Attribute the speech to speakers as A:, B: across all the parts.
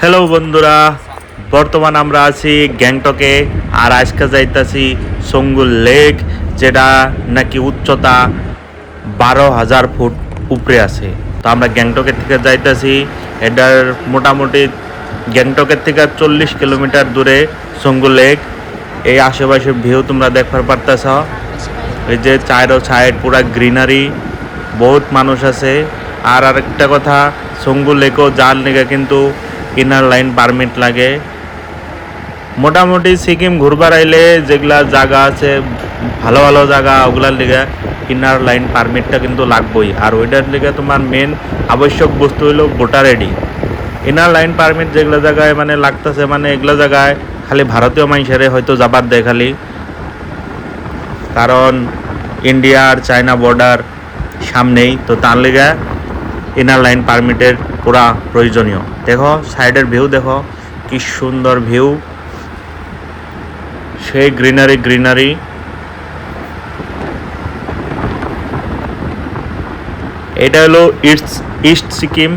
A: Hello বন্ধুরা, বর্তমান আমরা আছি গ্যাংটকে। আর আজকে যাইতাছি সঙ্গুল লেক, যেটা নাকি উচ্চতা 12,000 ফুট উপরে আছে। তো আমরা গ্যাংটকের থেকে যাইতাছি। এটার মোটামুটি গ্যাংটকের থেকে 40 কিলোমিটার দূরে সঙ্গুল লেক। এই আশেপাশে ভিউ তোমরা দেখতে পারতেছ। এই যে চারো সাইড পুরা গ্রিনারি, বহুত মানুষ আছে। আর আরেকটা কথা, সঙ্গুল লেকও যার লেগে কিন্তু ইনার লাইন পারমিট লাগে। মোটামুটি সিকিম ঘুরবার আইলে যেগুলা জায়গা আছে, ভালো ভালো জায়গা, ওগুলার লিগে ইনার লাইন পারমিটটা কিন্তু লাগবেই। আর ওইটার লিগে তোমার মেন আবশ্যক বস্তু হইলো voter ID. Inner line permit যেগুলো জায়গায় মানে লাগতেছে, মানে এগুলো জায়গায় খালি ভারতীয় মানুষেরে হয়তো যাবার দেয় খালি, কারণ ইন্ডিয়া আর চায়না বর্ডার সামনেই। তো তার লিগে ইনার লাইন পারমিটের পুরা প্রয়োজনীয়। দেখো সাইডের ভিউ, দেখো কি সুন্দর ভিউ, সেই গ্রিনারি গ্রিনারি। এটা হলো ইস্ট সিকিম।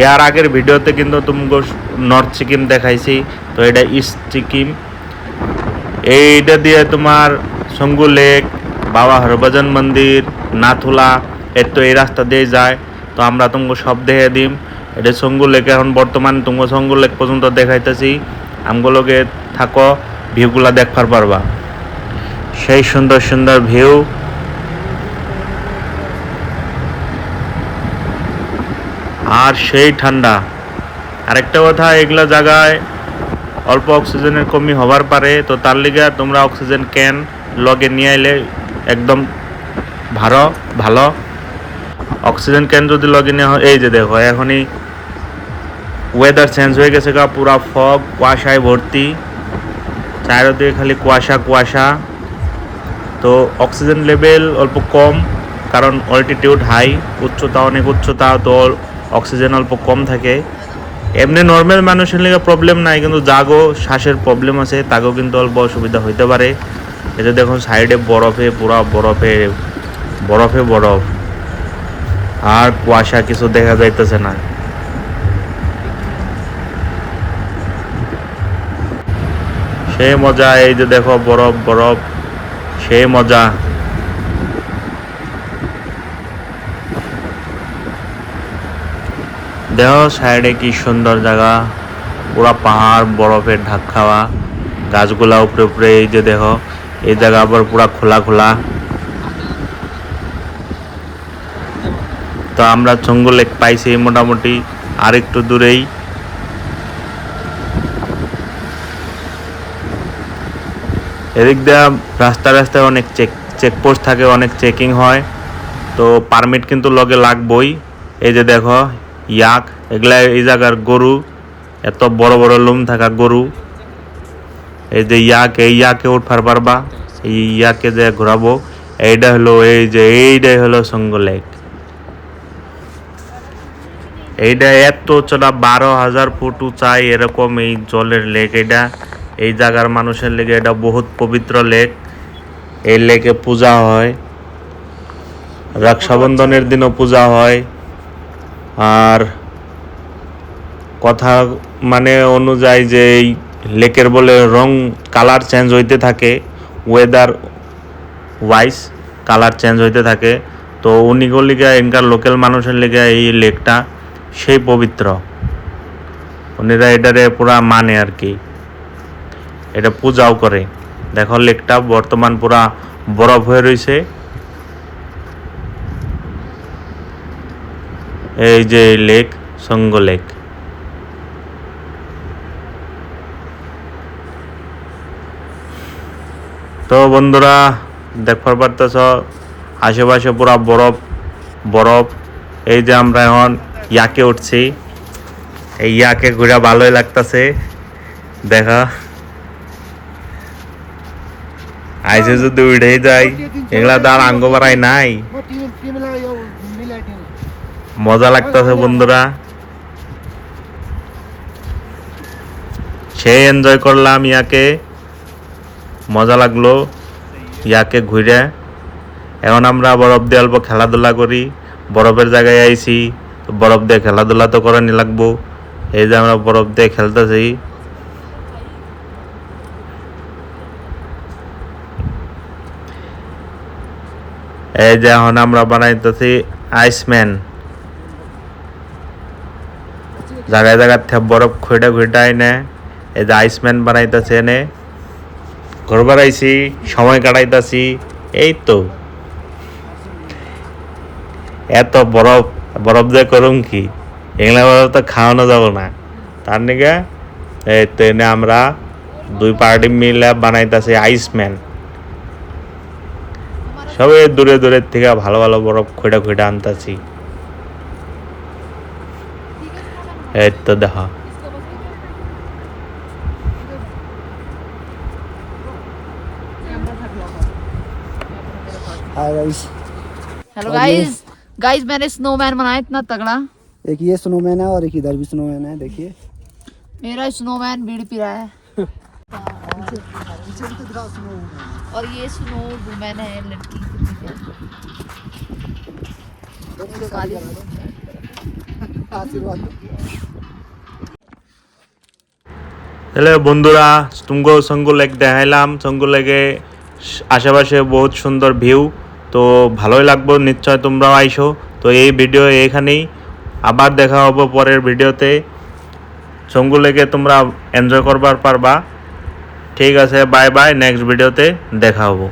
A: এর আগের ভিডিওতে কিন্তু তোমাকে নর্থ সিকিম দেখাইছি, তো এটা ইস্ট সিকিম। এইটা দিয়ে তোমার সঙ্গু লেক, বাবা হরভজন মন্দির, নাথুলা, এর তো এই রাস্তা দিয়ে যায়। তো আমরা তোমাকে সব দেখে দিম। এটা সঙ্গু লেক। এখন বর্তমান তোমাকে সঙ্গু লেক পর্যন্ত দেখাইতেছি। আমগুলোকে থাকো, ভিউগুলা দেখবার পারবা। সেই সুন্দর সুন্দর ভিউ। আর সেই ঠান্ডা। আরেকটা কথা, এগুলা জায়গায় অল্প অক্সিজেনের কমি হবার পারে। তো তার লিগে তোমরা অক্সিজেন ক্যান লগে নিয়ে আইলে একদম ভালো। অক্সিজেন ক্যান যদি লগে নেওয়া হয়, এই যে দেখো এখনই ওয়েদার চেঞ্জ হয়ে গেছে গা, পুরা ফগ, কুয়াশায় ভর্তি, চারিদিকে খালি কুয়াশা কুয়াশা। তো অক্সিজেন লেভেল অল্প কম, কারণ অল্টিটিউড হাই, উচ্চতা অনেক উচ্চতা, তো অক্সিজেন অল্প কম থাকে। এমনি নর্মাল মানুষের লেগে প্রবলেম নাই, কিন্তু যাগো শ্বাসের প্রবলেম আছে তাকেও কিন্তু অল্প অসুবিধা হইতে পারে। এটা দেখুন সাইডে বরফে, পুরা বরফে বরফ, আর কুয়াশা, কিছু দেখা যাইতেছে না। সেই মজা। এই যে দেখো বরফ বরফ, সেই মজা। দেখো সাইডে কি সুন্দর জায়গা, পুরা পাহাড় বরফের ঢাক খাওয়া, গাছগুলা উপরে উপরে। এই যে দেখো এই জায়গা আবার পুরা খোলা খোলা। তো আমরা সঙ্গু লেক পাইছি মোটামুটি আর একটু দূরেই। এদিক দিয়ে রাস্তায় অনেক চেকপোস্ট থাকে, অনেক চেকিং হয়। তো পারমিট কিন্তু লগে লাগবই। এই যে দেখো ইয়াক, এগুলা এই জায়গার গরু, এত বড় বড় লোম থাকা গরু। এই যে এই ইয়াকে উঠবার পারবা, এই ইয়াকে যে ঘোরাবো। এইটাই হলো সঙ্গু লেক। এইটা এত উচ্চতা, 12,000 ফুট উঁচাই এরকম এই জলের লেক। এটা এই জায়গার মানুষের লেগে এটা বহুত পবিত্র লেক। এই লেকে পূজা হয়, রক্ষাবন্ধনের দিনও পূজা হয়। আর কথা মানে অনুযায়ী যে এই লেকের বলে রং কালার চেঞ্জ হইতে থাকে, ওয়েদার ওয়াইজ কালার চেঞ্জ হইতে থাকে। তো উনিগুর লিগে, এনকার লোকাল মানুষের লিগে এই লেকটা সেই পবিত্র। উনিরা এটারে পুরা মানে আর কি, এটা পূজাও করে। দেখো লেকটা বর্তমান পুরা বরফ হয়ে রয়েছে। এই যে লেক, সঙ্গু লেক। তো বন্ধুরা দেখবার পারতেছ আশেপাশে পুরা বরফ বরফ। এই যে আমরা এখন ইয়াকে উঠছি, এই ইয়াকে ঘুরে ভালোই লাগতেছে। দেখা আইসে যদি উঠেই যায়, এগুলা তার আঙ্গ বাড়াই নাই, মজা লাগতেছে বন্ধুরা। সে এনজয় করলাম ইয়াকে, মজা লাগলো ইয়াকে ঘুরে। এখন আমরা বরফ দিয়ে অল্প খেলাধুলা করি। বরফের জায়গায় আইছি, বরফ দিয়ে খেলাধুলা তো করানি লাগবো। এই যে আমরা বরফ দিয়ে খেলতেছি। এই যে এখন আমরা বানাইতেছি আইসম্যান। জায়গায় জায়গায় বরফ খুঁটা খুঁটা এনে এই যে আইসম্যান বানাইতেছে, এনে ঘর বাড়াইছি, সময় কাটাইতেছি। এই তো এত বরফ, বরফ দিয়ে করুম কি, এগুলা বরফ তো খাওয়ানো যাব না। তার নিকে এই তো এনে আমরা 2 পার্টি মিলে বানাইতেছি আইসম্যান। সবাই দূরে দূরের থেকে ভালো ভালো বরফ খুঁটা খুঁটা আনতেছি। এই তো দেখো
B: हेलो गाइस। गाइस मैंने स्नोमैन बनाया इतना तगड़ा।
C: एक ये स्नोमैन है और एक इधर भी स्नोमैन है, देखिए।
B: मेरा स्नोमैन बीड़ी पी रहा है और ये स्नो वुमेन है लड़की।
A: হ্যালো বন্ধুরা, তুমগো সঙ্গু লেক দেখাইলাম। সঙ্গু লেকে আশেপাশে বহুত সুন্দর ভিউ, তো ভালোই লাগবে নিশ্চয়, তোমরাও আইসো। তো এই ভিডিও এখানেই, আবার দেখা হবো পরের ভিডিওতে। সঙ্গু লেকে তোমরা এনজয় করবার পারবা। ঠিক আছে, বাই বাই, নেক্সট ভিডিওতে দেখা হবো।